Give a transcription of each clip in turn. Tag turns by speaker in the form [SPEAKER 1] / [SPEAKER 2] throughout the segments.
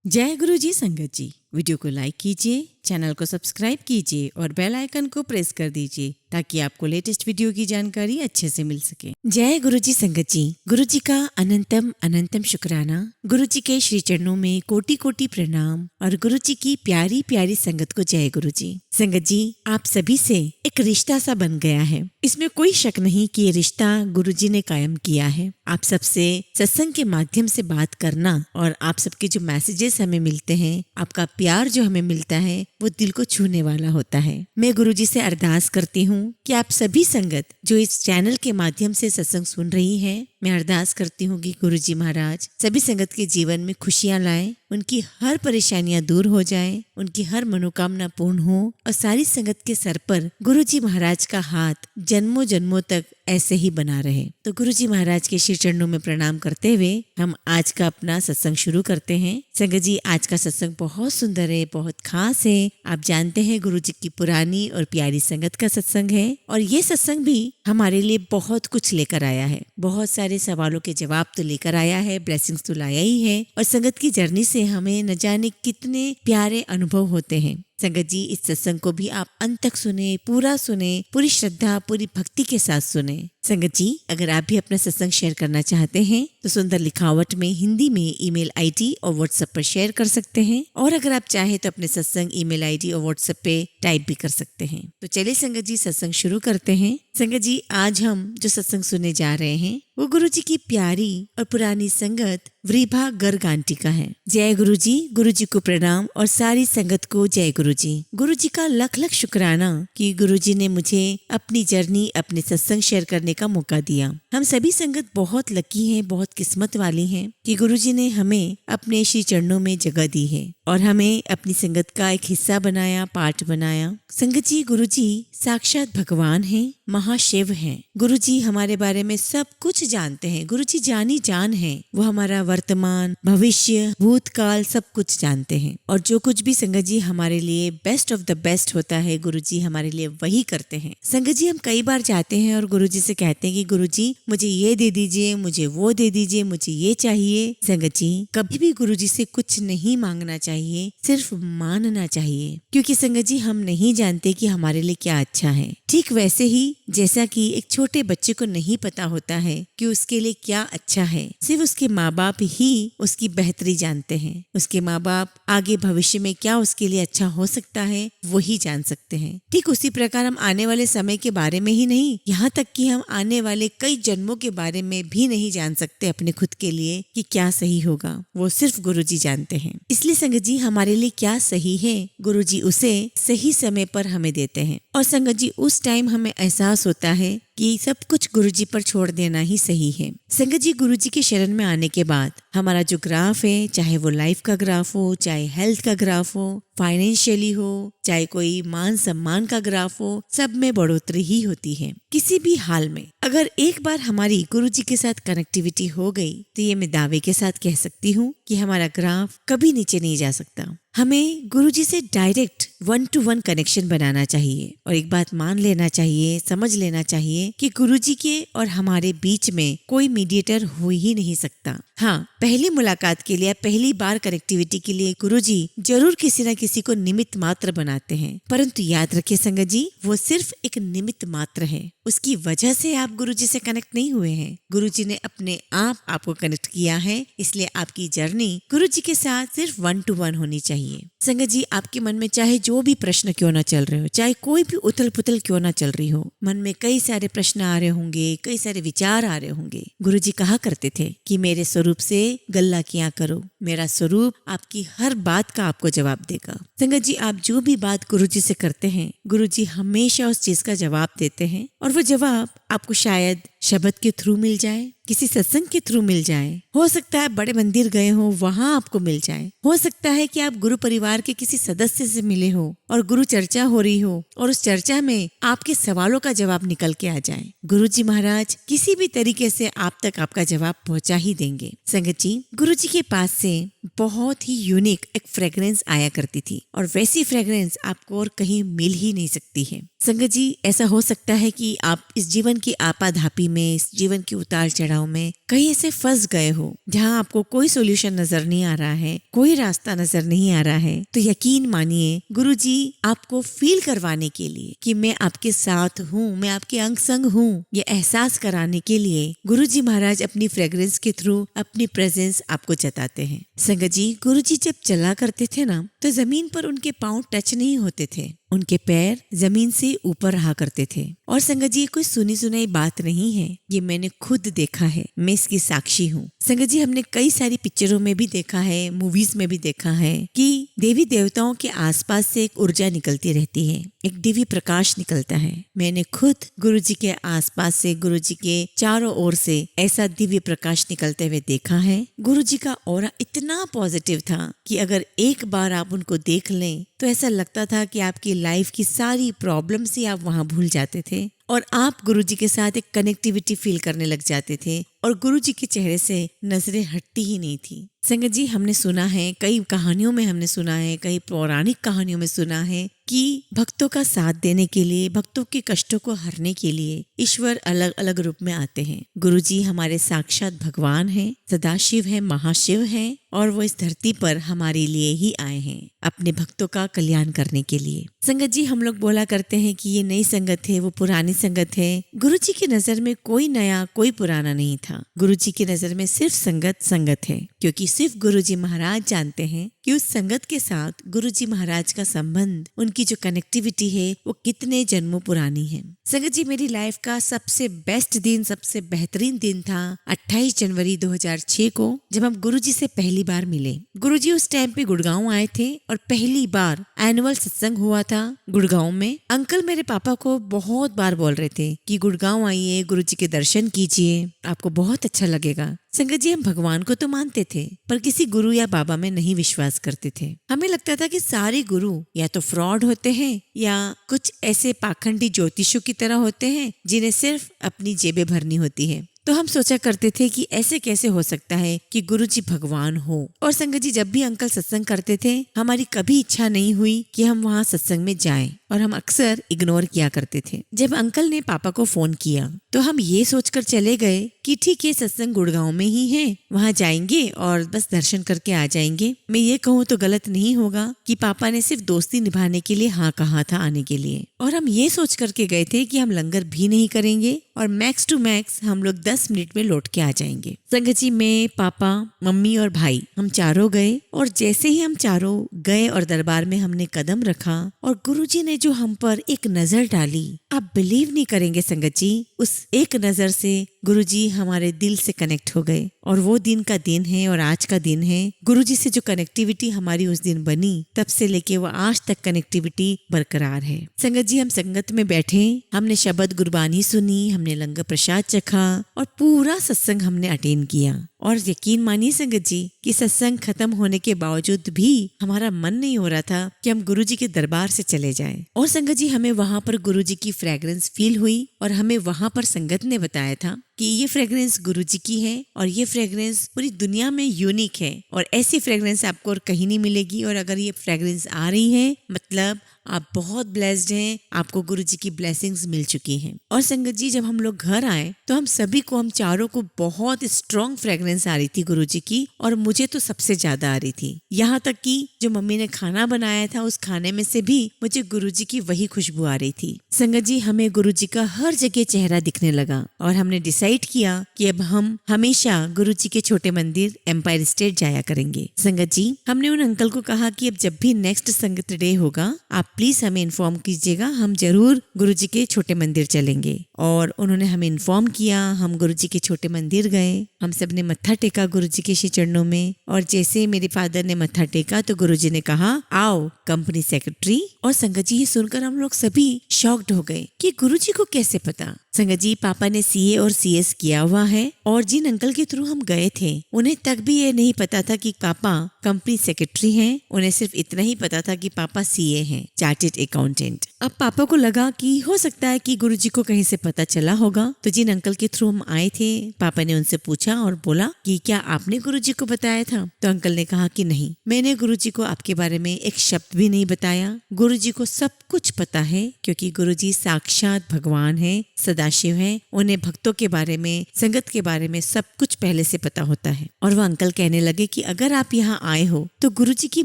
[SPEAKER 1] जय गुरु जी संगत जी। वीडियो को लाइक कीजिए, चैनल को सब्सक्राइब कीजिए और बेल आइकन को प्रेस कर दीजिए ताकि आपको लेटेस्ट वीडियो की जानकारी अच्छे से मिल सके। जय गुरु जी संगत जी। गुरु जी का अनंतम अनंतम शुक्राना। गुरु जी के श्री चरणों में कोटि कोटि प्रणाम और गुरु जी की प्यारी प्यारी संगत को जय गुरु जी। संगत जी, आप सभी से एक रिश्ता सा बन गया है, इसमें कोई शक नहीं कि ये रिश्ता गुरु जी ने कायम किया है। आप सबसे सत्संग के माध्यम से बात करना और आप सबके जो मैसेजेस हमें मिलते हैं, आपका प्यार जो हमें मिलता है, वो दिल को छूने वाला होता है। मैं गुरु जी से अरदास करती हूँ कि आप सभी संगत जो इस चैनल के माध्यम से सत्संग सुन रही है, मैं अरदास करती हूँ कि गुरु जी महाराज सभी संगत के जीवन में खुशियाँ लाएं, उनकी हर परेशानियां दूर हो जाएं, उनकी हर मनोकामना पूर्ण हो और सारी संगत के सर पर गुरु जी महाराज का हाथ जन्मों जन्मों तक ऐसे ही बना रहे। तो गुरु जी महाराज के श्री चरणों में प्रणाम करते हुए हम आज का अपना सत्संग शुरू करते हैं। संगत जी, आज का सत्संग बहुत सुंदर है, बहुत खास है। आप जानते हैं गुरु जी की पुरानी और प्यारी संगत का सत्संग है और ये सत्संग भी हमारे लिए बहुत कुछ लेकर आया है। बहुत सारे सवालों के जवाब तो लेकर आया है, ब्लेसिंग्स तो लाया ही है और संगत की जर्नी से हमें न जाने कितने प्यारे अनुभव होते हैं। संगत जी, इस सत्संग को भी आप अंत तक सुने, पूरा सुने, पूरी श्रद्धा पूरी भक्ति के साथ सुने। संगत जी, अगर आप भी अपना सत्संग शेयर करना चाहते हैं तो सुंदर लिखावट में हिंदी में ईमेल आईडी और व्हाट्सएप पर शेयर कर सकते हैं और अगर आप चाहे तो अपने सत्संग ईमेल आईडी और व्हाट्सएप पे टाइप भी कर सकते हैं। तो चलिए संगत जी, सत्संग शुरू करते हैं। संगत जी, आज हम जो सत्संग सुनने जा रहे हैं वो गुरु जी की प्यारी और पुरानी संगत वृभा गर्ग आंटी का है। जय गुरु जी को प्रणाम और सारी संगत को जय गुरु जी। गुरु जी का लख लख शुक्राना कि गुरु जी ने मुझे अपनी जर्नी, अपने सत्संग शेयर करने का मौका दिया। हम सभी संगत बहुत लकी हैं, बहुत किस्मत वाली हैं कि गुरु जी ने हमें अपने श्री चरणों में जगह दी है और हमें अपनी संगत का एक हिस्सा बनाया, पार्ट बनाया। संगत जी, गुरु जी साक्षात भगवान हैं, महाशिव हैं। गुरु जी हमारे बारे में सब कुछ जानते हैं। गुरु जी जानी जान है। वो हमारा वर्तमान, भविष्य, भूतकाल सब कुछ जानते हैं और जो कुछ भी संगत जी हमारे लिए बेस्ट ऑफ द बेस्ट होता है, गुरु जी हमारे लिए वही करते हैं। संगत जी, हम कई बार जाते हैं और गुरु जी से कहते हैं कि गुरु जी मुझे ये दे दीजिए, मुझे वो दे दीजिए, मुझे ये चाहिए। संगत जी, कभी भी गुरु जी से कुछ नहीं मांगना चाहिए, सिर्फ मानना चाहिए, क्योंकि संगत जी हम नहीं जानते कि हमारे लिए क्या अच्छा है। ठीक वैसे ही जैसा कि एक छोटे बच्चे को नहीं पता होता है कि उसके लिए क्या अच्छा है, सिर्फ उसके माँ बाप ही उसकी बेहतरी जानते हैं। उसके माँ बाप आगे भविष्य में क्या उसके लिए अच्छा हो सकता है वो ही जान सकते हैं। ठीक उसी प्रकार हम आने वाले समय के बारे में ही नहीं, यहाँ तक कि हम आने वाले कई जन्मों के बारे में भी नहीं जान सकते अपने खुद के लिए कि क्या सही होगा, वो सिर्फ गुरु जी जानते हैं। इसलिए संगत जी, हमारे लिए क्या सही है, गुरु जी उसे सही समय पर हमें देते हैं और संगत जी उस टाइम हमें एहसास होता है कि सब कुछ गुरु जी पर छोड़ देना ही सही है। संगत जी, गुरु जी के शरण में आने के बाद हमारा जो ग्राफ है, चाहे वो लाइफ का ग्राफ हो, चाहे हेल्थ का ग्राफ हो, फाइनेंशियली हो, चाहे कोई मान सम्मान का ग्राफ हो, सब में बढ़ोतरी ही होती है। किसी भी हाल में अगर एक बार हमारी गुरु जी के साथ कनेक्टिविटी हो गई तो ये मैं दावे के साथ कह सकती हूँ कि हमारा ग्राफ कभी नीचे नहीं जा सकता। हमें गुरु जी से डायरेक्ट 1-to-1 कनेक्शन बनाना चाहिए और एक बात मान लेना चाहिए, समझ लेना चाहिए कि गुरु जी के और हमारे बीच में कोई मीडिएटर हो ही नहीं सकता। हाँ, पहली मुलाकात के लिए, पहली बार कनेक्टिविटी के लिए गुरु जी जरूर किसी न किसी को निमित्त मात्र बनाते हैं, परंतु याद रखिए संगत जी, वो सिर्फ एक निमित्त मात्र है। उसकी वजह से आप गुरु जी से कनेक्ट नहीं हुए हैं। गुरु जी ने अपने आप आपको कनेक्ट किया है, इसलिए आपकी जर्नी गुरु जी के साथ सिर्फ 1-to-1 होनी चाहिए। संगत जी, आपके मन में चाहे जो भी प्रश्न क्यों ना चल रहे हो, चाहे कोई भी उथल पुथल क्यों ना चल रही हो, मन में कई सारे प्रश्न आ रहे होंगे, कई सारे विचार आ रहे होंगे। गुरु जी कहा करते थे कि मेरे स्वरूप से गल्ला किया करो, मेरा स्वरूप आपकी हर बात का आपको जवाब देगा। संगत जी, आप जो भी बात गुरु जी से करते हैं, गुरु जी हमेशा उस चीज का जवाब देते हैं और वो जवाब आपको शायद शब्द के थ्रू मिल जाए, किसी सत्संग के थ्रू मिल जाए, हो सकता है बड़े मंदिर गए हो वहां आपको मिल जाए, हो सकता है कि आप गुरु परिवार के किसी सदस्य से मिले हो और गुरु चर्चा हो रही हो और उस चर्चा में आपके सवालों का जवाब निकल के आ जाए। गुरु जी महाराज किसी भी तरीके से आप तक आपका जवाब पहुंचा ही देंगे। संगत जी, गुरु जी के पास से बहुत ही यूनिक एक फ्रेग्रेंस आया करती थी और वैसी फ्रेग्रेंस आपको और कहीं मिल ही नहीं सकती है। संगत जी, ऐसा हो सकता है कि आप इस जीवन की आपाधापी में, इस जीवन के उतार चढ़ाव में कहीं ऐसे फंस गए हो जहां आपको कोई सोल्यूशन नजर नहीं आ रहा है, कोई रास्ता नजर नहीं आ रहा है, तो यकीन मानिए गुरुजी आपको फील करवाने के लिए कि मैं आपके साथ हूँ, मैं आपके अंग संग हूँ, ये एहसास कराने के लिए गुरुजी महाराज अपनी फ्रेग्रेंस के थ्रू अपनी प्रेजेंस आपको जताते हैं। संगत जी, गुरुजी जब चला करते थे ना, तो जमीन पर उनके पांव टच नहीं होते थे, उनके पैर जमीन से ऊपर रहा करते थे। और संगत जी, कोई सुनी सुनाई बात नहीं है, ये मैंने खुद देखा है, मैं इसकी साक्षी हूँ। संगत जी, हमने कई सारी पिक्चरों में भी देखा है, मूवीज में भी देखा है कि देवी देवताओं के आसपास से एक ऊर्जा निकलती रहती है, एक दिव्य प्रकाश निकलता है। मैंने खुद गुरुजी के आसपास से, गुरुजी के चारों ओर से ऐसा दिव्य प्रकाश निकलते हुए देखा है। गुरुजी का ऑरा इतना पॉजिटिव था कि अगर एक बार आप उनको देख लें तो ऐसा लगता था कि आपकी लाइफ की सारी प्रॉब्लम्स ही आप वहां भूल जाते थे और आप गुरुजी के साथ एक कनेक्टिविटी फील करने लग जाते थे और गुरुजी के चेहरे से नजरें हटती ही नहीं थी। संगत जी, हमने सुना है, कई कहानियों में हमने सुना है, कई पौराणिक कहानियों में सुना है कि भक्तों का साथ देने के लिए, भक्तों के कष्टों को हरने के लिए ईश्वर अलग अलग रूप में आते हैं। गुरुजी हमारे साक्षात भगवान हैं, सदाशिव हैं, महाशिव हैं और वो इस धरती पर हमारे लिए ही आए हैं, अपने भक्तों का कल्याण करने के लिए। संगत जी, हम लोग बोला करते हैं कि ये नई संगत है, वो पुरानी संगत है। गुरुजी की नजर में कोई नया, कोई पुराना नहीं था। गुरुजी की नजर में सिर्फ संगत संगत है, क्योंकि सिर्फ गुरुजी महाराज जानते हैं कि उस संगत के साथ गुरुजी महाराज का संबंध, उनकी जो कनेक्टिविटी है वो कितने जन्मों पुरानी है। संगत जी, मेरी लाइफ का सबसे बेस्ट दिन, सबसे बेहतरीन दिन था 28 जनवरी 2006 को, जब हम गुरुजी से पहली बार मिले। गुरुजी उस टाइम पे गुड़गांव आए थे और पहली बार एनुअल सत्संग हुआ था गुड़गांव में। अंकल मेरे पापा को बहुत बार बोल रहे थे कि गुड़गांव आइए, गुरुजी के दर्शन कीजिए, आपको बहुत अच्छा लगेगा। संगत जी, हम भगवान को तो मानते थे पर किसी गुरु या बाबा में नहीं विश्वास करते थे। हमें लगता था कि सारे गुरु या तो फ्रॉड होते हैं या कुछ ऐसे पाखंडी ज्योतिषों की तरह होते हैं जिन्हें सिर्फ अपनी जेबें भरनी होती है। तो हम सोचा करते थे कि ऐसे कैसे हो सकता है कि गुरुजी भगवान हो। और संगत जी, जब भी अंकल सत्संग करते थे, हमारी कभी इच्छा नहीं हुई कि हम वहाँ सत्संग में जाएं और हम अक्सर इग्नोर किया करते थे। जब अंकल ने पापा को फोन किया तो हम ये सोचकर चले गए कि ठीक है, सत्संग गुड़गांव में ही है, वहाँ जाएंगे और बस दर्शन करके आ जाएंगे। मैं ये कहूँ तो गलत नहीं होगा कि पापा ने सिर्फ दोस्ती निभाने के लिए हाँ कहा था आने के लिए। और हम ये सोच करके गए थे कि हम लंगर भी नहीं करेंगे और मैक्स टू मैक्स हम लोग 10 मिनट में लौट के आ जाएंगे। संगत जी, मैं, पापा, मम्मी और भाई, हम चारों गए और जैसे ही हम चारों गए और दरबार में हमने कदम रखा और गुरुजी ने जो हम पर एक नजर डाली, आप बिलीव नहीं करेंगे संगत जी, उस एक नजर से गुरुजी हमारे दिल से कनेक्ट हो गए। और वो दिन का दिन है और आज का दिन है। गुरुजी से जो कनेक्टिविटी हमारी उस दिन बनी, तब से लेके वो आज तक कनेक्टिविटी बरकरार है। संगत जी, हम संगत में बैठे, हमने शब्द गुरबानी सुनी, हमने लंगर प्रसाद चखा और पूरा सत्संग हमने अटेंड किया। और यकीन मानिए संगत जी कि सत्संग खत्म होने के बावजूद भी हमारा मन नहीं हो रहा था कि हम गुरुजी के दरबार से चले जाएं। और संगत जी, हमें वहां पर गुरुजी की फ्रेग्रेंस फील हुई और हमें वहां पर संगत ने बताया था कि ये फ्रेग्रेंस गुरुजी की है और ये फ्रेग्रेंस पूरी दुनिया में यूनिक है और ऐसी फ्रेग्रेंस आपको और कहीं नहीं मिलेगी। और अगर ये फ्रेग्रेंस आ रही है मतलब आप बहुत ब्लेस्ड हैं, आपको गुरुजी की ब्लेसिंग्स मिल चुकी हैं। और संगत जी, जब हम लोग घर आए तो हम सभी को, हम चारों को बहुत स्ट्रॉन्ग फ्रेग्रेंस आ रही थी गुरुजी की और मुझे तो सबसे ज्यादा आ रही थी। यहाँ तक कि जो मम्मी ने खाना बनाया था उस खाने में से भी मुझे गुरुजी की वही खुशबू आ रही थी। संगत जी, हमें गुरुजी का हर जगह चेहरा दिखने लगा और हमने डिसाइड किया कि अब हम हमेशा गुरुजी के छोटे मंदिर एम्पायर स्टेट जाया करेंगे। संगत जी, हमने उन अंकल को कहा कि अब जब भी नेक्स्ट संगत डे होगा आप प्लीज हमें इन्फॉर्म कीजिएगा, हम जरूर गुरुजी के छोटे मंदिर चलेंगे। और उन्होंने हमें इन्फॉर्म किया, हम गुरुजी के छोटे मंदिर गए, हम सब ने मत्था टेका गुरुजी के श्री चरणों में। और जैसे मेरे फादर ने मत्था टेका तो गुरुजी ने कहा, आओ कंपनी सेक्रेटरी। और संगत जी, ये सुनकर हम लोग सभी शॉक्ड हो गए कि गुरुजी को कैसे पता। संगत जी, पापा ने सीए और सीएस किया हुआ है और जिन अंकल के थ्रू हम गए थे उन्हें तक भी ये नहीं पता था कि पापा कंपनी सेक्रेटरी हैं। उन्हें सिर्फ इतना ही पता था कि पापा सीए हैं। Chartered accountant. अब पापा को लगा कि हो सकता है कि गुरुजी को कहीं से पता चला होगा, तो जिन अंकल के थ्रू हम आए थे पापा ने उनसे पूछा और बोला कि क्या आपने गुरुजी को बताया था? तो अंकल ने कहा कि नहीं, मैंने गुरुजी को आपके बारे में एक शब्द भी नहीं बताया। गुरुजी को सब कुछ पता है क्योंकि गुरुजी साक्षात भगवान है, सदाशिव है। उन्हें भक्तों के बारे में, संगत के बारे में सब कुछ पहले से पता होता है। और वह अंकल कहने लगे कि अगर आप यहाँ आए हो तो गुरुजी की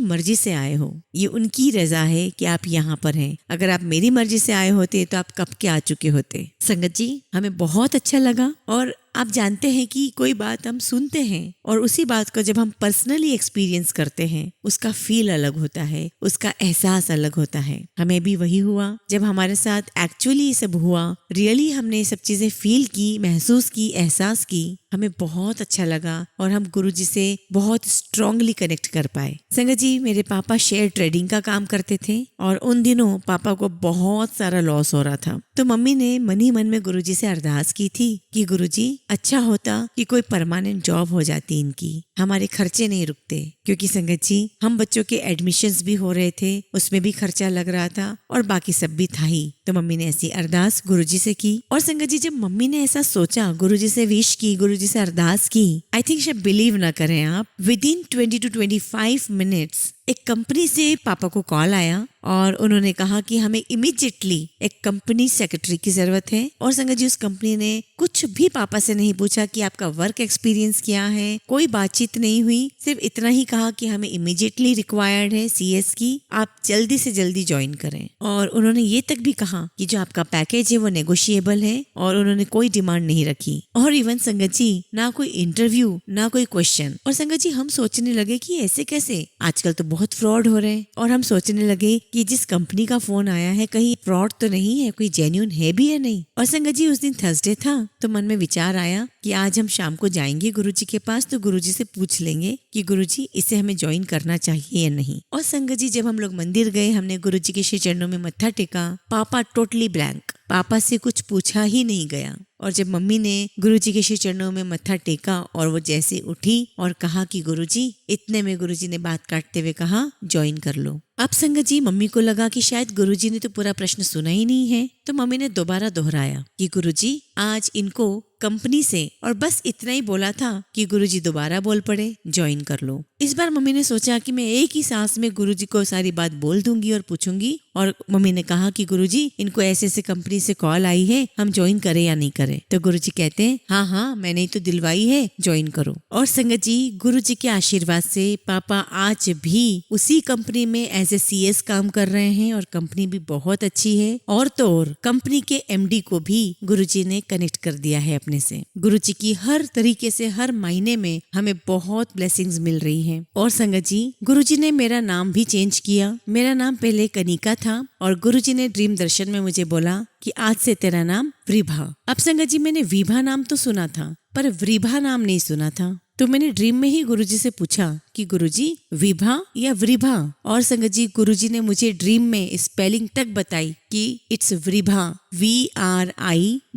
[SPEAKER 1] मर्जी से आए हो, ये उनकी रजा है कि आप यहाँ पर हैं। अगर आप मेरी मर्जी से आए होते तो आप कब के आ चुके होते। संगत जी, हमें बहुत अच्छा लगा। और आप जानते हैं कि कोई बात हम सुनते हैं और उसी बात को जब हम पर्सनली एक्सपीरियंस करते हैं उसका फील अलग होता है, उसका एहसास अलग होता है। हमें भी वही हुआ जब हमारे साथ एक्चुअली ये सब हुआ, रियली हमने ये सब चीजें फील की, महसूस की, एहसास की। हमें बहुत अच्छा लगा और हम गुरुजी से बहुत स्ट्रांगली कनेक्ट कर पाए। संगत जी, मेरे पापा शेयर ट्रेडिंग का काम करते थे और उन दिनों पापा को बहुत सारा लॉस हो रहा था। तो मम्मी ने मन ही मन में गुरुजी से अरदास की थी कि गुरुजी, अच्छा होता कि कोई परमानेंट जॉब हो जाती इनकी, हमारे खर्चे नहीं रुकते। क्योंकि संगत जी, हम बच्चों के एडमिशन्स भी हो रहे थे, उसमें भी खर्चा लग रहा था और बाकी सब भी था ही। तो मम्मी ने ऐसी अरदास गुरुजी से की। और संगत जी, जब मम्मी ने ऐसा सोचा, गुरुजी से विश की, गुरुजी से अरदास की, आई थिंक शायद बिलीव ना करें आप, विद इन 20 to 25 मिनट्स एक कंपनी से पापा को कॉल आया और उन्होंने कहा कि हमें इमीडिएटली एक कंपनी सेक्रेटरी की जरूरत है। और संगत जी, उस कंपनी ने कुछ भी पापा से नहीं पूछा कि आपका वर्क एक्सपीरियंस क्या है, कोई बातचीत नहीं हुई, सिर्फ इतना ही कहा कि हमें इमीडिएटली रिक्वायर्ड है CS की, आप जल्दी से जल्दी ज्वाइन करें। और उन्होंने ये तक भी कहा कि जो आपका पैकेज है वो नेगोशिएबल है और उन्होंने कोई डिमांड नहीं रखी। और इवन संगत जी, ना कोई इंटरव्यू, ना कोई क्वेश्चन। और संगत जी, हम सोचने लगे कि ऐसे कैसे, आजकल तो बहुत फ्रॉड हो रहे हैं। और हम सोचने लगे कि जिस कंपनी का फोन आया है कहीं फ्रॉड तो नहीं है, कोई जेन्युइन है भी या नहीं। और संगत जी, उस दिन थर्सडे था तो मन में विचार आया कि आज हम शाम को जाएंगे गुरुजी के पास, तो गुरुजी से पूछ लेंगे कि गुरुजी, इसे हमें ज्वाइन करना चाहिए या नहीं। और संगत जी, जब हम लोग मंदिर गए, हमने गुरुजी के श्री चरणों में मत्था टेका, पापा टोटली ब्लैंक, पापा से कुछ पूछा ही नहीं गया। और जब मम्मी ने गुरुजी के श्री चरणों में मत्था टेका और वो जैसे उठी और कहा कि गुरुजी, इतने में गुरुजी ने बात काटते हुए कहा, ज्वाइन कर लो। अब संगत जी, मम्मी को लगा कि शायद गुरुजी ने तो पूरा प्रश्न सुना ही नहीं है, तो मम्मी ने दोबारा दोहराया कि गुरुजी, आज इनको कंपनी से, और बस इतना ही बोला था कि गुरुजी दोबारा बोल पड़े, ज्वाइन कर लो। इस बार मम्मी ने सोचा कि मैं एक ही सांस में गुरुजी को सारी बात बोल दूंगी और पूछूंगी। और मम्मी ने कहा कि गुरुजी, इनको ऐसे ऐसे कंपनी से कॉल आई है, हम ज्वाइन करें या नहीं करें? तो गुरुजी कहते हैं, हाँ हाँ, मैंने ही तो दिलवाई है, ज्वाइन करो। और संगत जी, गुरुजी के आशीर्वाद से पापा आज भी उसी कंपनी में एज ए CS काम कर रहे हैं और कंपनी भी बहुत अच्छी है। और तो और कंपनी के MD को भी गुरुजी ने कनेक्ट कर दिया है अपने से। गुरुजी की हर तरीके से हर महीने में हमें बहुत ब्लेसिंग्स मिल रही हैं। और संगत जी, गुरुजी ने मेरा नाम भी चेंज किया। मेरा नाम पहले कनिका था और गुरुजी ने ड्रीम दर्शन में मुझे बोला कि आज से तेरा नाम वृभा। अब संगत जी, मैंने विभा नाम तो सुना था पर वृभा नाम नहीं सुना था। तो मैंने ड्रीम में ही गुरुजी से पूछा कि गुरुजी, विभा या वृभा? और संगत जी, गुरुजी ने मुझे ड्रीम में स्पेलिंग तक बताई कि इट्स वृभा, VRIBHA,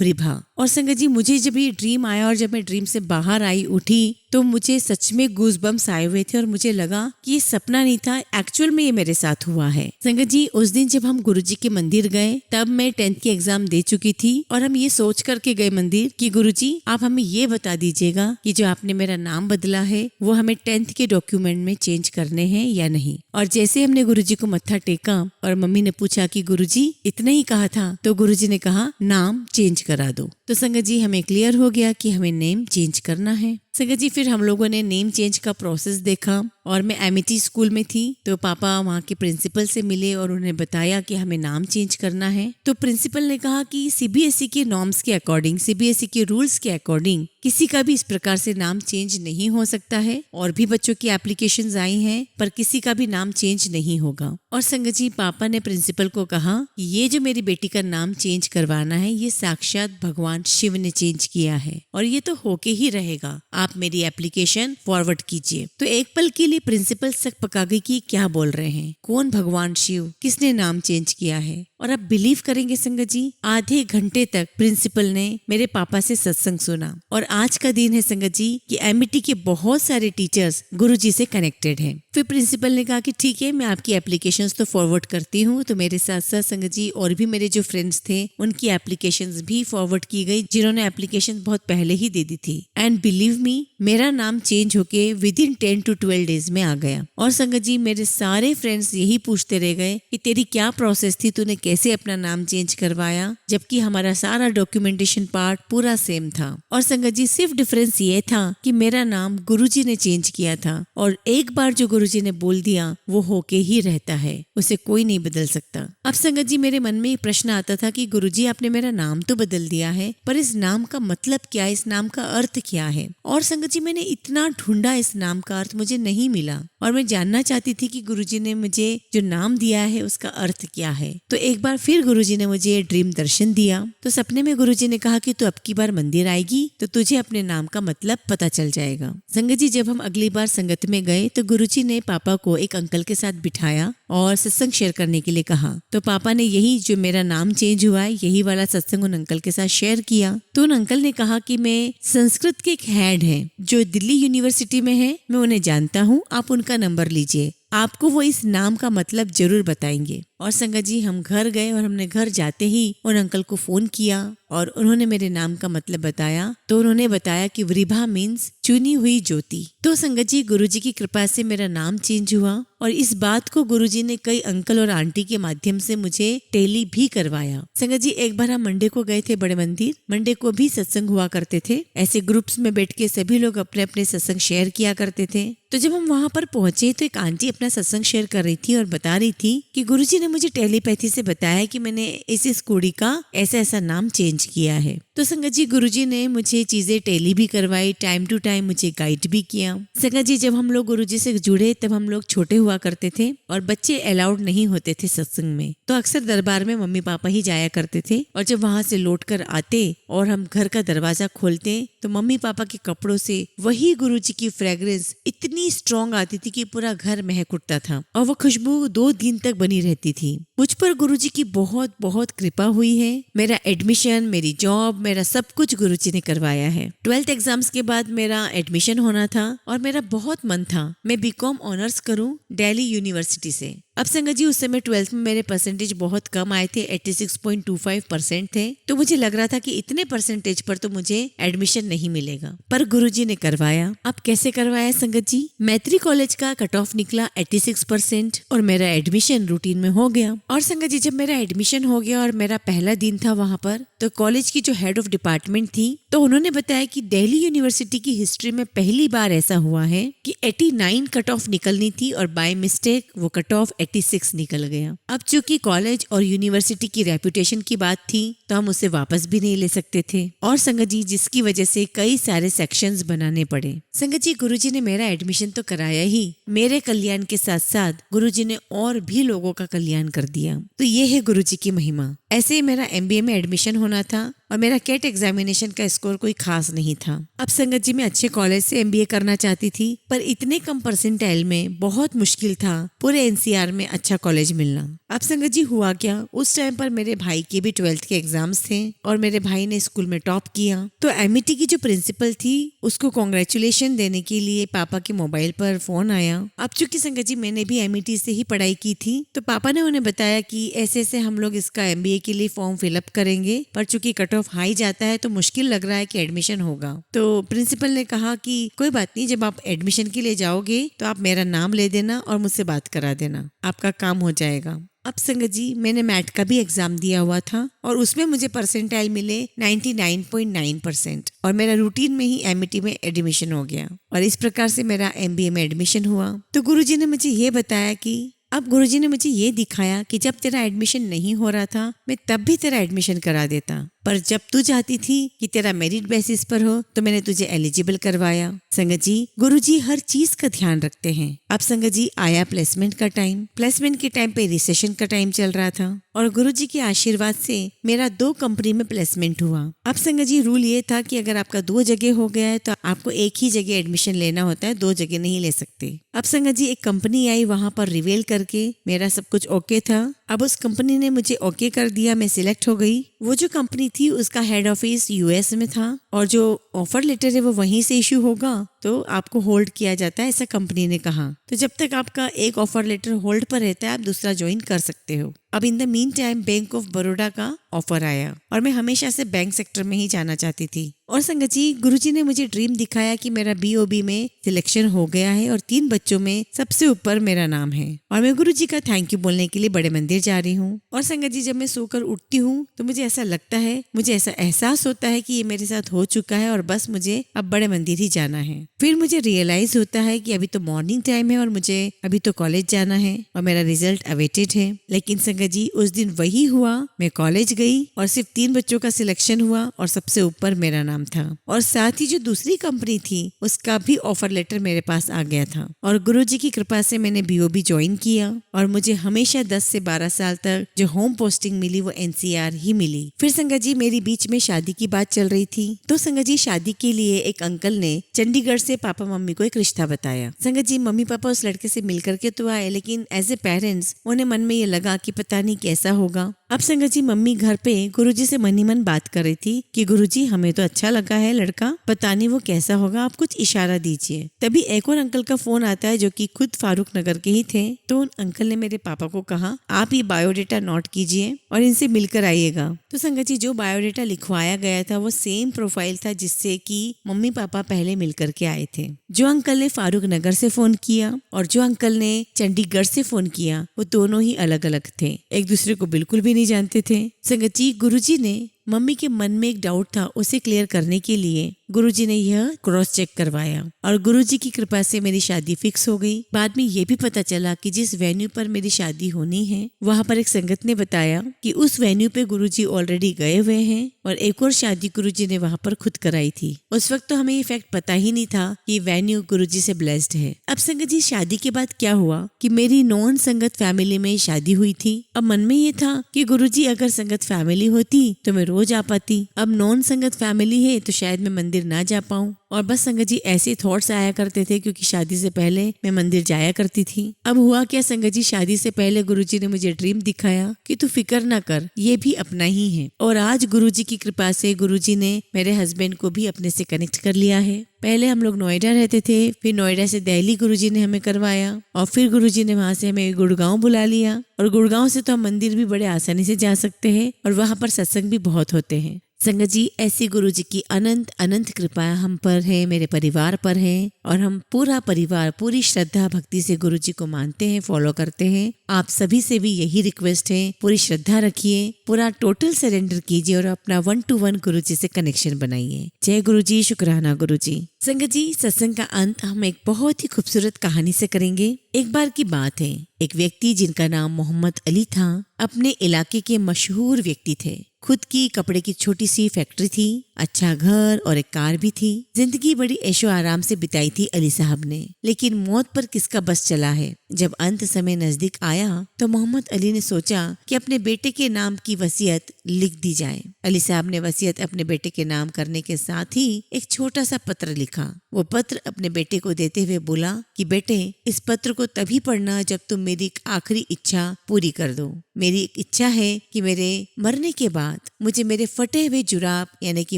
[SPEAKER 1] वृभा। और संगत जी, मुझे जब ये ड्रीम आया और जब मैं ड्रीम से बाहर आई, उठी, तो मुझे सच में गूज़बम्स आए हुए थे और मुझे लगा कि ये सपना नहीं था, एक्चुअल में ये मेरे साथ हुआ है। संगत जी, उस दिन जब हम गुरुजी के मंदिर गए तब मैं 10th की एग्जाम दे चुकी थी और हम ये सोच करके गए मंदिर कि गुरुजी, आप हमें ये बता दीजिएगा कि जो आपने मेरा नाम बदला है वो हमें 10th के डॉक्यूमेंट में चेंज करने हैं या नहीं। और जैसे हमने गुरुजी को मत्था टेका और मम्मी ने पूछा कि गुरुजी, इतना ही कहा था, तो गुरुजी ने कहा, नाम चेंज करा दो। तो संगत जी, हमें क्लियर हो गया कि हमें नेम चेंज करना है। संगत जी, फिर हम लोगों ने नेम चेंज का प्रोसेस देखा और मैं एमिटी स्कूल में थी तो पापा वहाँ के प्रिंसिपल से मिले और उन्हें बताया कि हमें नाम चेंज करना है। तो प्रिंसिपल ने कहा कि CBSE के नॉर्म्स के अकॉर्डिंग, CBSE के रूल्स के अकॉर्डिंग किसी का भी इस प्रकार से नाम चेंज नहीं हो सकता है। और भी बच्चों की एप्लीकेशंस आई हैं पर किसी का भी नाम चेंज नहीं होगा। और संगत जी, पापा ने प्रिंसिपल को कहा कि ये जो मेरी बेटी का नाम चेंज करवाना है ये साक्षात भगवान शिव ने चेंज किया है और ये तो होके ही रहेगा, आप मेरी एप्लीकेशन फॉरवर्ड कीजिए। तो एक पल के लिए ये प्रिंसिपल सक पका गई कि क्या बोल रहे हैं, कौन भगवान शिव, किसने नाम चेंज किया है। और आप बिलीव करेंगे संगत जी, आधे घंटे तक प्रिंसिपल ने मेरे पापा से सत्संग सुना। और आज का दिन है संगत जी कि एमिटी के बहुत सारे टीचर्स गुरुजी से कनेक्टेड हैं। फिर प्रिंसिपल ने कहा कि ठीक है, मैं आपकी एप्लीकेशंस तो फॉरवर्ड करती हूँ। तो मेरे साथ साथ संगत जी और भी मेरे जो फ्रेंड्स थे उनकी एप्लीकेशंस भी फॉरवर्ड की गई, जिन्होंने एप्लीकेशन बहुत पहले ही दे दी थी। एंड बिलीव मी, मेरा नाम चेंज होके विद इन 10 to 12 डेज में आ गया। और संगत जी मेरे सारे फ्रेंड्स यही पूछते रह गए कि तेरी क्या प्रोसेस थी, तूने कैसे अपना नाम चेंज करवाया, जबकि हमारा सारा डॉक्यूमेंटेशन पार्ट पूरा सेम था। और संगत जी सिर्फ डिफरेंस ये था कि मेरा नाम गुरुजी ने चेंज किया था, और एक बार जो गुरुजी ने बोल दिया वो होके ही रहता है, उसे कोई नहीं बदल सकता। अब संगत जी मेरे मन में ये प्रश्न आता था कि गुरुजी आपने मेरा नाम तो बदल दिया है, पर इस नाम का मतलब क्या है, इस नाम का अर्थ क्या है। और संगत जी मैंने इतना ढूंढा, इस नाम का अर्थ मुझे नहीं मिला, और मैं जानना चाहती थी कि गुरुजी ने मुझे जो नाम दिया है उसका अर्थ क्या है। तो एक बार फिर गुरुजी ने मुझे ड्रीम दर्शन दिया। तो सपने में गुरुजी ने कहा कि तू अब की बार मंदिर आएगी तो तुझे अपने नाम का मतलब पता चल जाएगा। संगत जी जब हम अगली बार संगत में गए तो गुरुजी ने पापा को एक अंकल के साथ बिठाया और सत्संग शेयर करने के लिए कहा। तो पापा ने यही जो मेरा नाम चेंज हुआ है यही वाला सत्संग उन अंकल के साथ शेयर किया। तो उन अंकल ने कहा कि मैं संस्कृत के एक हेड हैं जो दिल्ली यूनिवर्सिटी में है, मैं उन्हें जानता हूँ, आप उनका नंबर लीजिए, आपको वो इस नाम का मतलब जरूर बताएंगे। और संगत जी हम घर गए और हमने घर जाते ही उन अंकल को फोन किया और उन्होंने मेरे नाम का मतलब बताया। तो उन्होंने बताया कि वृभा मीन्स चुनी हुई ज्योति। तो संगत जी गुरुजी की कृपा से मेरा नाम चेंज हुआ, और इस बात को गुरुजी ने कई अंकल और आंटी के माध्यम से मुझे टेली भी करवाया। संगत जी एक बार हम मंडे को गए थे बड़े मंदिर, मंडे को भी सत्संग हुआ करते थे, ऐसे ग्रुप्स में बैठ के सभी लोग अपने अपने सत्संग शेयर किया करते थे। तो जब हम वहां पर पहुंचे तो एक आंटी अपना सत्संग शेयर कर रही थी और बता रही थी कि गुरुजी ने मुझे टेलीपैथी से बताया कि मैंने इस कुड़ी का ऐसा ऐसा नाम चेंज किया है। तो संगत जी गुरुजी ने मुझे चीजें टेली भी करवाई, टाइम टू टाइम मुझे गाइड भी किया। संगत जी जब हम लोग गुरुजी से जुड़े तब हम लोग छोटे हुआ करते थे और बच्चे अलाउड नहीं होते थे सत्संग में, तो अक्सर दरबार में मम्मी पापा ही जाया करते थे। और जब वहां से लौट कर आते और हम घर का दरवाजा खोलते तो मम्मी पापा के कपड़ों से वही गुरुजी की फ्रेग्रेंस इतनी स्ट्रॉन्ग आती थी कि पूरा घर महक उठता था, और वो खुशबू 2 दिन तक बनी रहती थी। मुझ पर गुरुजी की बहुत बहुत कृपा हुई है। मेरा एडमिशन, मेरी जॉब, मेरा सब कुछ गुरुजी ने करवाया है। 12th एग्जाम्स के बाद मेरा एडमिशन होना था और मेरा बहुत मन था मैं बीकॉम ऑनर्स करूं दिल्ली यूनिवर्सिटी से। अब संगत जी उस समय 12th में मेरे परसेंटेज बहुत कम आए थे, 86.25% थे। तो मुझे लग रहा था कि इतने परसेंटेज पर तो मुझे एडमिशन नहीं मिलेगा, पर गुरुजी ने करवाया। अब कैसे करवाया संगत जी, मैत्री कॉलेज का कट ऑफ निकला 86% और मेरा एडमिशन रूटीन में हो गया। और संगत जी जब मेरा एडमिशन हो गया और मेरा पहला दिन था वहां पर, तो कॉलेज की जो हेड ऑफ डिपार्टमेंट थी तो उन्होंने बताया कि दिल्ली यूनिवर्सिटी की हिस्ट्री में पहली बार ऐसा हुआ है कि 89 कट ऑफ निकलनी थी और बाय मिस्टेक वो कट ऑफ 86 निकल गया। अब चूंकि कॉलेज और यूनिवर्सिटी की रेपुटेशन की बात थी तो हम उसे वापस भी नहीं ले सकते थे, और संगत जी जिसकी वजह से कई सारे सेक्शंस बनाने पड़े। संगत जी गुरुजी ने मेरा एडमिशन तो कराया ही, मेरे कल्याण के साथ साथ गुरुजी ने और भी लोगों का कल्याण कर दिया। तो ये है गुरुजी की महिमा। ऐसे ही मेरा MBA में एडमिशन होना था और मेरा कैट एग्जामिनेशन का स्कोर कोई खास नहीं था। अब संगत जी मैं अच्छे कॉलेज से MBA करना चाहती थी, पर इतने कम परसेंटाइल में बहुत मुश्किल था पूरे NCR में अच्छा कॉलेज मिलना। अब संगत जी हुआ क्या, उस टाइम पर मेरे भाई के भी 12th के एग्जाम्स थे और मेरे भाई ने स्कूल में टॉप किया। तो MIT की जो प्रिंसिपल थी उसको कॉन्ग्रेचुलेशन देने के लिए पापा के मोबाइल पर फोन आया। अब चूंकि संगत जी मैंने भी MIT से ही पढ़ाई की थी, तो पापा ने उन्हें बताया कि ऐसे ऐसे हम लोग इसका MBA के लिए फॉर्म फिलअप करेंगे, पर चूंकि कट ऑफ हाई जाता है तो मुश्किल लग रहा है कि एडमिशन होगा। तो प्रिंसिपल ने कहा कि कोई बात नहीं, जब आप एडमिशन के लिए जाओगे तो आप मेरा नाम ले देना और मुझसे बात करा देना, आपका काम हो जाएगा। अब संगत जी मैंने मैट का भी एग्जाम दिया हुआ था और उसमें मुझे परसेंटाइल मिले 99.9% और मेरा रूटीन में ही MIT में एडमिशन हो गया, और इस प्रकार से मेरा MBA में एडमिशन हुआ। तो गुरुजी ने मुझे ये बताया कि अब गुरुजी ने मुझे ये दिखाया कि जब तेरा एडमिशन नहीं हो रहा था मैं तब भी तेरा एडमिशन करा देता, पर जब तू चाहती थी कि तेरा मेरिट बेसिस पर हो तो मैंने तुझे एलिजिबल करवाया। संगत जी, गुरुजी हर चीज का ध्यान रखते हैं। अब संगत जी आया प्लेसमेंट का टाइम। प्लेसमेंट के टाइम पे रिसेशन का टाइम चल रहा था और गुरुजी के आशीर्वाद से मेरा 2 कंपनी में प्लेसमेंट हुआ। अब संगत जी रूल ये था कि अगर आपका 2 जगह हो गया है तो आपको एक ही जगह एडमिशन लेना होता है, 2 जगह नहीं ले सकते। अब संगत जी एक कंपनी आई, वहां पर रिवेल करके मेरा सब कुछ ओके था। अब उस कंपनी ने मुझे ओके कर दिया, मैं सिलेक्ट हो गई। वो जो कंपनी थी उसका हेड ऑफिस यूएस में था और जो ऑफर लेटर है वो वहीं से इश्यू होगा तो आपको होल्ड किया जाता है, ऐसा कंपनी ने कहा। तो जब तक आपका एक ऑफर लेटर होल्ड पर रहता है आप दूसरा ज्वाइन कर सकते हो। अब in the mean time bank of Baroda का ऑफर आया और मैं हमेशा से बैंक सेक्टर में ही जाना चाहती थी। और संगत जी गुरुजी ने मुझे ड्रीम दिखाया कि मेरा बीओबी में सिलेक्शन हो गया है और 3 बच्चों में सबसे ऊपर मेरा नाम है और मैं गुरुजी का थैंक यू बोलने के लिए बड़े मंदिर जा रही हूँ। और संगत जी जब मैं सोकर उठती हूँ तो मुझे ऐसा लगता है, मुझे ऐसा एहसास होता है कि ये मेरे साथ हो चुका है और बस मुझे अब बड़े मंदिर ही जाना है। फिर मुझे रियलाइज होता है कि अभी तो मॉर्निंग टाइम है और मुझे अभी तो कॉलेज जाना है और मेरा रिजल्ट अवेटेड है। लेकिन संगत जी उस दिन वही हुआ, मैं कॉलेज गई और सिर्फ 3 बच्चों का सिलेक्शन हुआ और सबसे ऊपर मेरा नाम था और साथ ही जो दूसरी कंपनी थी उसका भी ऑफर लेटर मेरे पास आ गया था और गुरुजी की कृपा से मैंने बीओबी ज्वाइन किया और मुझे हमेशा 10 से 12 साल तक जो होम पोस्टिंग मिली वो एनसीआर ही मिली। फिर संगत जी मेरी बीच में शादी की बात चल रही थी तो संगत जी शादी के लिए एक अंकल ने चंडीगढ़ से पापा मम्मी को एक रिश्ता बताया। संगत जी मम्मी पापा उस लड़के से मिल करके तो आए लेकिन एज ए पेरेंट्स उन्हें मन में ये लगा कि पता नहीं कैसा होगा। अब संगत जी मम्मी घर पे गुरुजी से मन ही मन बात कर रही थी कि गुरुजी हमें तो अच्छा लगा है लड़का, पता नहीं वो कैसा होगा, आप कुछ इशारा दीजिए। तभी एक और अंकल का फोन आता है जो कि खुद फारूक नगर के ही थे। तो उन अंकल ने मेरे पापा को कहा आप ये बायोडेटा नोट कीजिए और इनसे मिलकर आइएगा। तो संगत जी जो बायोडेटा लिखवाया गया था वो सेम प्रोफाइल था जिससे कि मम्मी पापा पहले मिलकर के आए थे। जो अंकल ने फारूक नगर से फोन किया और जो अंकल ने चंडीगढ़ से फोन किया वो दोनों ही अलग अलग थे, एक दूसरे को बिल्कुल भी नहीं जानते थे। संगत जी गुरुजी ने मम्मी के मन में एक डाउट था उसे क्लियर करने के लिए गुरुजी ने यह क्रॉस चेक करवाया और गुरुजी की कृपा से मेरी शादी फिक्स हो गई। बाद में ये भी पता चला कि जिस वेन्यू पर मेरी शादी होनी है वहाँ पर एक संगत ने बताया कि उस वेन्यू पे गुरुजी ऑलरेडी गए हुए हैं और एक और शादी गुरुजी ने वहाँ पर खुद कराई थी। उस वक्त तो हमें ये फैक्ट पता ही नहीं था कि वेन्यू गुरुजी से ब्लेस्ड है। अब संगत जी शादी के बाद क्या हुआ कि मेरी नॉन संगत फैमिली में शादी हुई थी। अब मन में ये था कि गुरुजी अगर संगत फैमिली होती तो मैं रोज आ पाती, अब नॉन संगत फैमिली है तो शायद मैं मंदिर ना जा पाऊं। और बस संगत जी ऐसे थॉट्स आया करते थे क्योंकि शादी से पहले मैं मंदिर जाया करती थी। अब हुआ क्या संगत जी, शादी से पहले गुरुजी ने मुझे ड्रीम दिखाया कि तू फिक्र ना कर, ये भी अपना ही है। और आज गुरुजी की कृपा से गुरुजी ने मेरे हस्बैंड को भी अपने से कनेक्ट कर लिया है। पहले हम लोग नोएडा रहते थे, फिर नोएडा से दिल्ली गुरुजी ने हमें करवाया और फिर गुरुजी ने वहां से हमें गुड़गांव बुला लिया और गुड़गांव से तो हम मंदिर भी बड़े आसानी से जा सकते हैं और वहां पर सत्संग भी बहुत होते हैं। संगत जी ऐसी गुरुजी की अनंत अनंत कृपा हम पर है, मेरे परिवार पर है और हम पूरा परिवार पूरी श्रद्धा भक्ति से गुरुजी को मानते हैं, फॉलो करते हैं। आप सभी से भी यही रिक्वेस्ट है, पूरी श्रद्धा रखिए, पूरा टोटल सरेंडर कीजिए और अपना 1-to-1 गुरुजी से कनेक्शन बनाइए। जय गुरुजी, शुक्राना गुरुजी। संगत जी सत्संग का अंत हम एक बहुत ही खूबसूरत कहानी से करेंगे। एक बार की बात है, एक व्यक्ति जिनका नाम मोहम्मद अली था अपने इलाके के मशहूर व्यक्ति थे। खुद की कपड़े की छोटी सी फैक्ट्री थी, अच्छा घर और एक कार भी थी। जिंदगी बड़ी ऐशो आराम से बिताई थी अली साहब ने। लेकिन मौत पर किसका बस चला है। जब अंत समय नजदीक आया तो मोहम्मद अली ने सोचा कि अपने बेटे के नाम की वसीयत लिख दी जाए। अली साहब ने वसीयत अपने बेटे के नाम करने के साथ ही एक छोटा सा पत्र लिखा। वो पत्र अपने बेटे को देते हुए बोला कि बेटे इस पत्र को तभी पढ़ना जब तुम मेरी एक आखिरी इच्छा पूरी कर दो। मेरी एक इच्छा है कि मेरे मरने के बाद मुझे मेरे फटे हुए जुराब यानी कि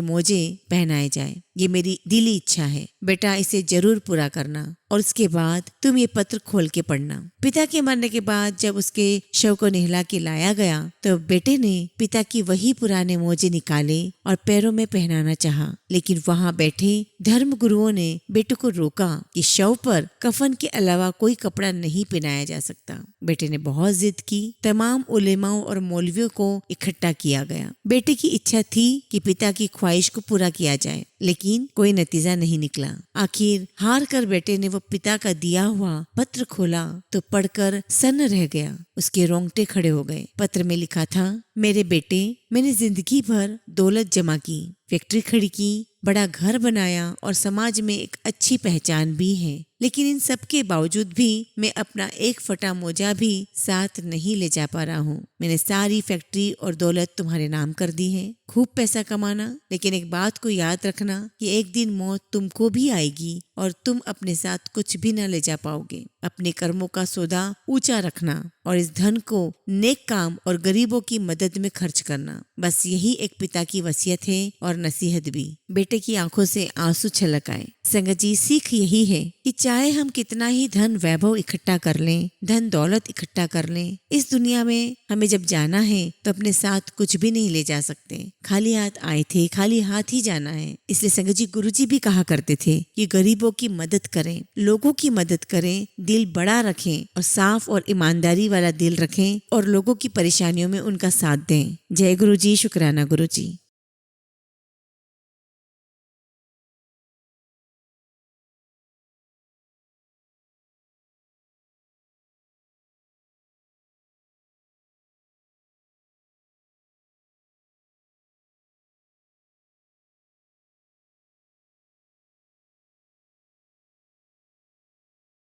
[SPEAKER 1] मोजे पहनाए जाए। ये मेरी दिली इच्छा है, बेटा इसे जरूर पूरा करना और उसके बाद तुम ये पत्र खोल के पढ़ना। पिता के मरने के बाद जब उसके शव को नहला के लाया गया तो बेटे ने पिता की वही पुराने मोजे निकाले और पैरों में पहनाना चाहा, लेकिन वहां बैठे धर्म गुरुओं ने बेटे को रोका कि शव पर कफन के अलावा कोई कपड़ा नहीं पहनाया जा सकता। बेटे ने बहुत जिद की, तमाम उलेमाओं और मौलवियों को इकट्ठा किया गया। बेटे की इच्छा थी कि पिता की ख्वाहिश को पूरा किया जाए, लेकिन कोई नतीजा नहीं निकला। आखिर हार कर बेटे ने वो पिता का दिया हुआ पत्र खोला तो पढ़कर सन्न रह गया। उसके रोंगटे खड़े हो गए। पत्र में लिखा था, मेरे बेटे, मैंने जिंदगी भर दौलत जमा की, फैक्ट्री खड़ी की, बड़ा घर बनाया और समाज में एक अच्छी पहचान भी है, लेकिन इन सब के बावजूद भी मैं अपना एक फटा मोजा भी साथ नहीं ले जा पा रहा हूँ। मैंने सारी फैक्ट्री और दौलत तुम्हारे नाम कर दी है, खूब पैसा कमाना, लेकिन एक बात को याद रखना कि एक दिन मौत तुमको भी आएगी और तुम अपने साथ कुछ भी न ले जा पाओगे। अपने कर्मों का सौदा ऊंचा रखना और इस धन को नेक काम और गरीबों की मदद में खर्च करना। बस यही एक पिता की वसीयत है और नसीहत भी। बेटे की आंखों से आंसू छलक आए। संगत जी, सीख यही है कि चाहे हम कितना ही धन वैभव इकट्ठा कर लें, धन दौलत इकट्ठा कर लें, इस दुनिया में हमें जब जाना है तो अपने साथ कुछ भी नहीं ले जा सकते। खाली हाथ आए थे, खाली हाथ ही जाना है। इसलिए संगत जी, गुरुजी भी कहा करते थे कि गरीबों की मदद करें, लोगों की मदद करें, दिल बड़ा रखें और साफ और ईमानदारी वाला दिल रखें और लोगों की परेशानियों में उनका साथ दें। जय गुरुजी, शुक्राना गुरुजी।